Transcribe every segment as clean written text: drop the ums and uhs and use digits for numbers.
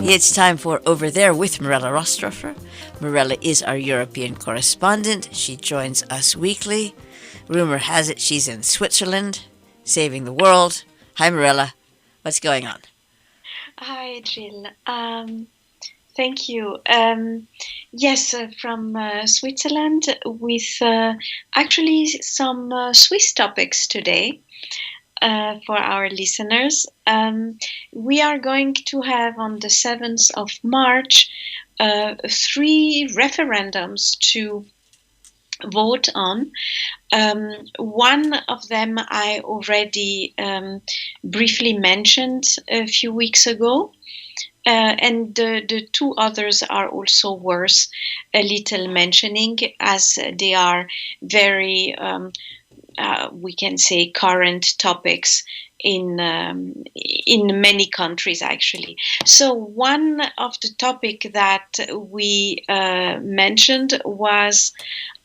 It's time for Over There with Mirella Rastorfer. Mirella is our European correspondent. She joins us weekly. Rumor has it she's in Switzerland, saving the world. Hi, Mirella. What's going on? Hi, Jill. Thank you. Yes, from Switzerland with actually some Swiss topics today for our listeners. We are going to have on the 7th of March 3 referendums to vote on. One of them I already briefly mentioned a few weeks ago. And the two others are also worth a little mentioning, as they are very, we can say, current topics in many countries, actually. So one of the topic that we mentioned was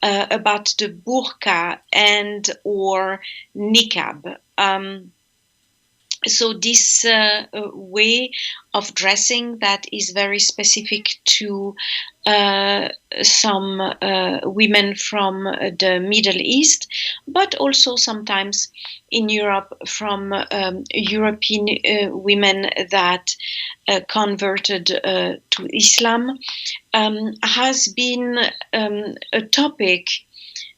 about the burqa and or niqab. So this way of dressing that is very specific to some women from the Middle East, but also sometimes in Europe from European women that converted to Islam, has been a topic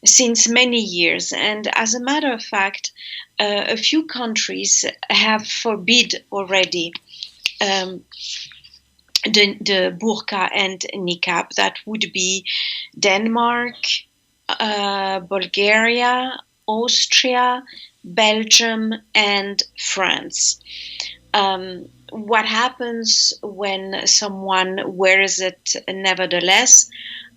since many years. And as a matter of fact, a few countries have forbid already the burqa and niqab. That would be Denmark, Bulgaria, Austria, Belgium, and France. What happens when someone wears it nevertheless?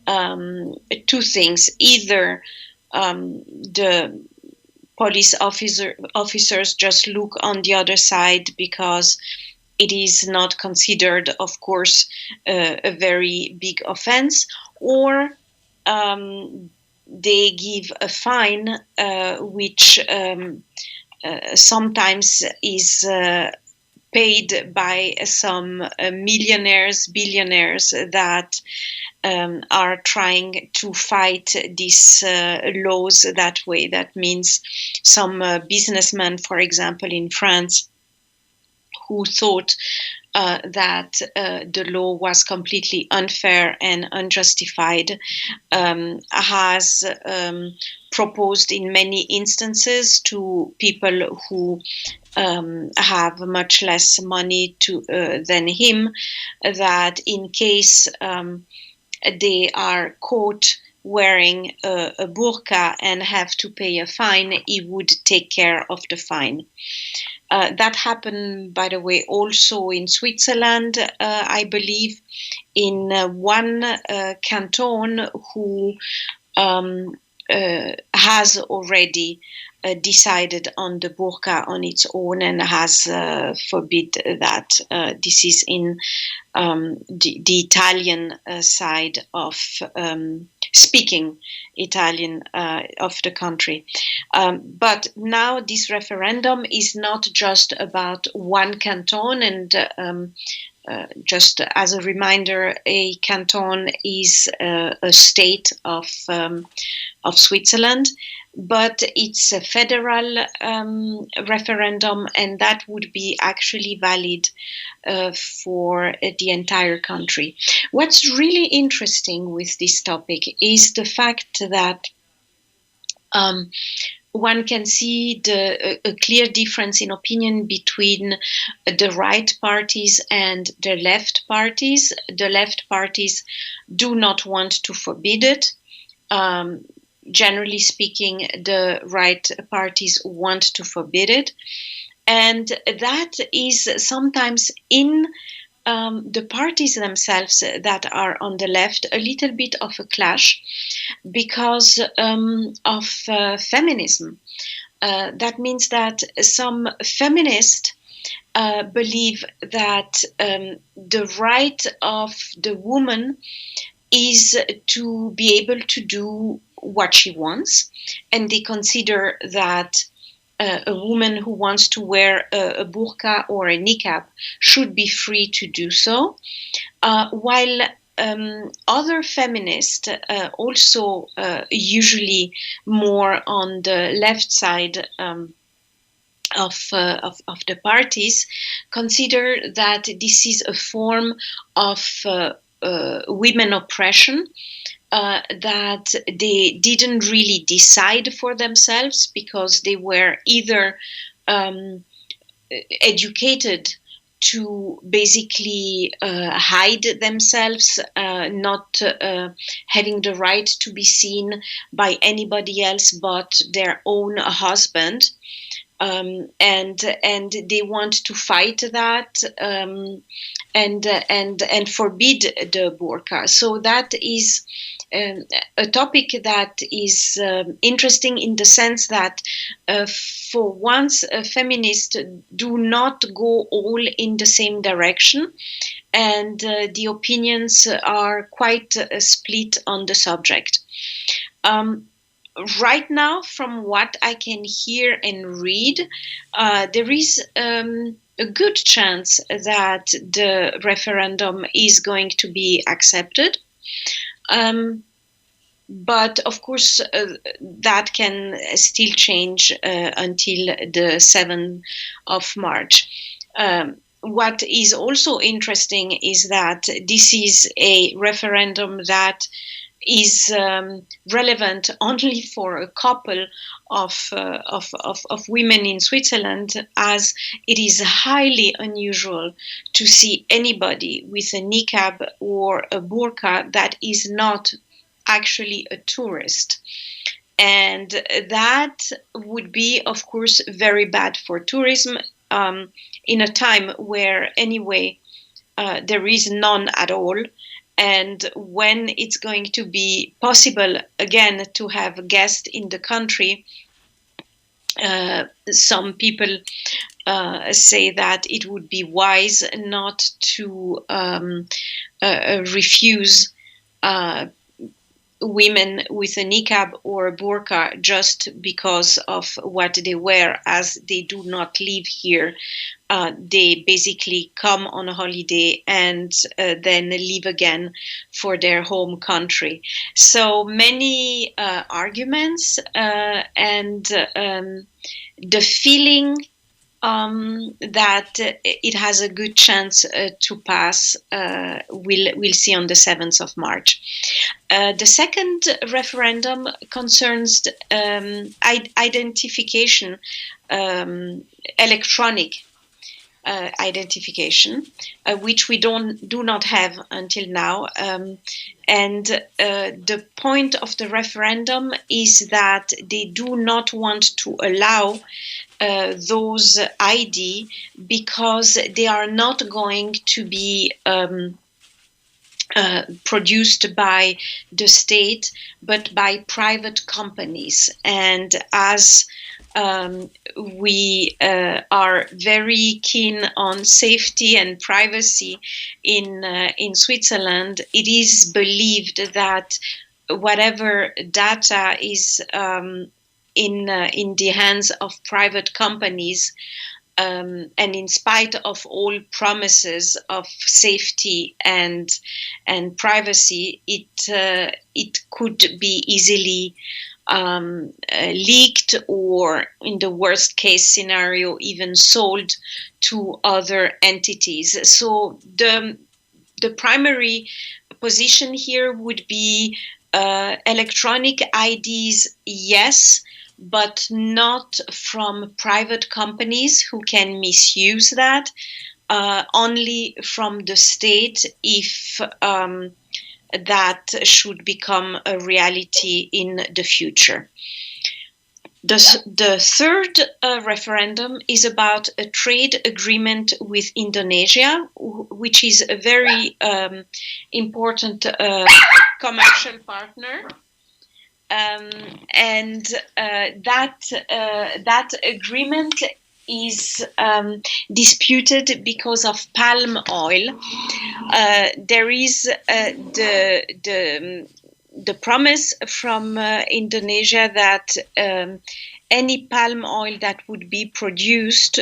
Two things. Either the police officers just look on the other side because it is not considered, of course, a very big offense, or they give a fine, which sometimes is paid by some millionaires, billionaires that are trying to fight these laws that way. That means some businessmen, for example, in France, who thought that the law was completely unfair and unjustified, has proposed in many instances to people who have much less money than him, that in case they are caught wearing a burqa and have to pay a fine, he would take care of the fine. That happened, by the way, also in Switzerland, I believe, in one canton who has already decided on the burqa on its own and has forbid that. This is in the Italian side of speaking Italian of the country. But now this referendum is not just about one canton, and just as a reminder, a canton is a state of Switzerland, but it's a federal referendum, and that would be actually valid for the entire country. What's really interesting with this topic is the fact that one can see a clear difference in opinion between the right parties and the left parties. The left parties do not want to forbid it. Generally speaking, the right parties want to forbid it. And that is sometimes in the parties themselves that are on the left a little bit of a clash because of feminism. That means that some feminists believe that the right of the woman is to be able to do what she wants, and they consider that a woman who wants to wear a burqa or a niqab should be free to do so, while other feminists, also usually more on the left side of the parties, consider that this is a form of women oppression, that they didn't really decide for themselves because they were either educated to basically hide themselves, not having the right to be seen by anybody else but their own husband. And they want to fight that, and forbid the burqa. So that is a topic that is interesting in the sense that for once feminists do not go all in the same direction, and the opinions are quite split on the subject. Right now, from what I can hear and read, there is a good chance that the referendum is going to be accepted. But of course, that can still change until the 7th of March. What is also interesting is that this is a referendum that is relevant only for a couple of women in Switzerland, as it is highly unusual to see anybody with a niqab or a burqa that is not actually a tourist. And that would be, of course, very bad for tourism in a time where anyway there is none at all. And when it's going to be possible again to have guests in the country, some people say that it would be wise not to refuse women with a niqab or a burqa just because of what they wear, as they do not live here. They basically come on a holiday and then leave again for their home country. So many arguments, and the feeling that it has a good chance to pass, we'll see on the 7th of March. The second referendum concerns identification, electronic identification, which we do not have until now. And the point of the referendum is that they do not want to allow those ID because they are not going to be produced by the state, but by private companies. And as we are very keen on safety and privacy in Switzerland, it is believed that whatever data is in the hands of private companies, and in spite of all promises of safety and privacy, it could be easily leaked, or in the worst case scenario, even sold to other entities. So the primary position here would be electronic IDs, yes, but not from private companies who can misuse that, only from the state if that should become a reality in the future. The third referendum is about a trade agreement with Indonesia, which is a very important commercial partner. And that agreement is disputed because of palm oil. There is the promise from Indonesia that any palm oil that would be produced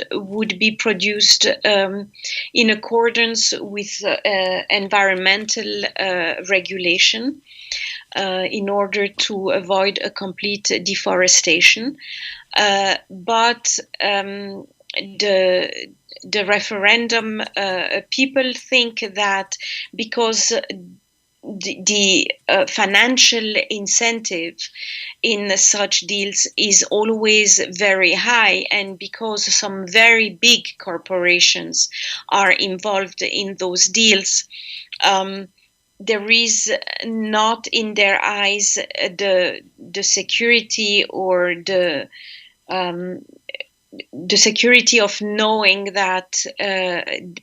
in accordance with environmental regulation in order to avoid a complete deforestation. But the referendum people think that because the financial incentive in such deals is always very high, and because some very big corporations are involved in those deals, there is not in their eyes the security or the security of knowing that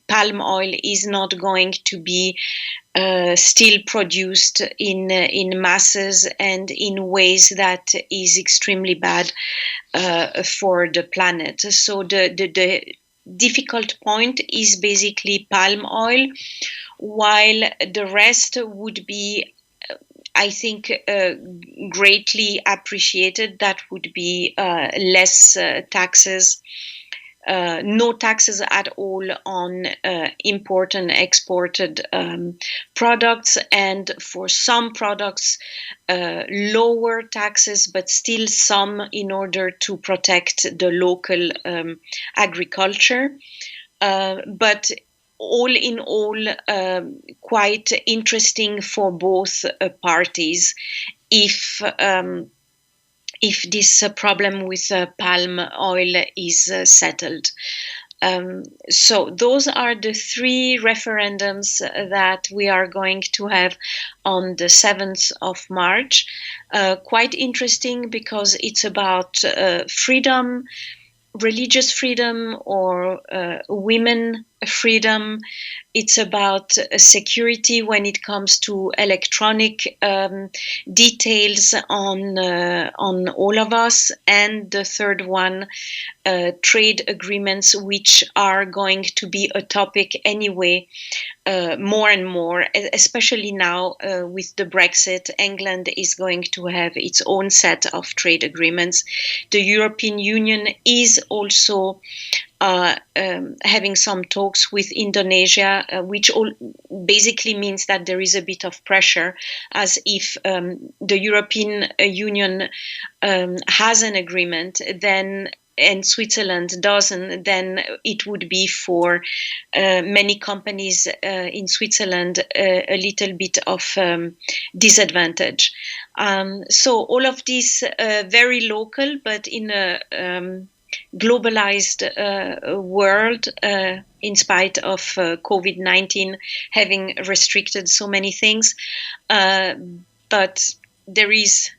palm oil is not going to be still produced in masses and in ways that is extremely bad for the planet. So the difficult point is basically palm oil, while the rest would be, I think, greatly appreciated. That would be less taxes, no taxes at all on import and exported products, and for some products, lower taxes, but still some in order to protect the local agriculture. But all in all, quite interesting for both parties if this problem with palm oil is settled. So those are the three referendums that we are going to have on the 7th of March. Quite interesting because it's about freedom, religious freedom, or women freedom. It's about security when it comes to electronic details on all of us, and the third one, trade agreements, which are going to be a topic anyway, more and more, especially now with the Brexit. England is going to have its own set of trade agreements. The European Union is also having some talks with Indonesia, which basically means that there is a bit of pressure, as if the European Union has an agreement, then and Switzerland doesn't, then it would be for many companies in Switzerland a little bit of disadvantage. So all of this very local, but in a globalized world, in spite of COVID-19 having restricted so many things. But there is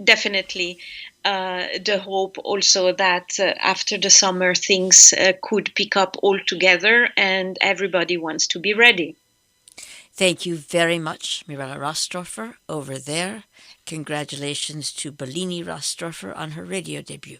definitely the hope also that after the summer things could pick up altogether, and everybody wants to be ready. Thank you very much, Mirella Rastorfer, over there. Congratulations to Bellini Rastorfer on her radio debut.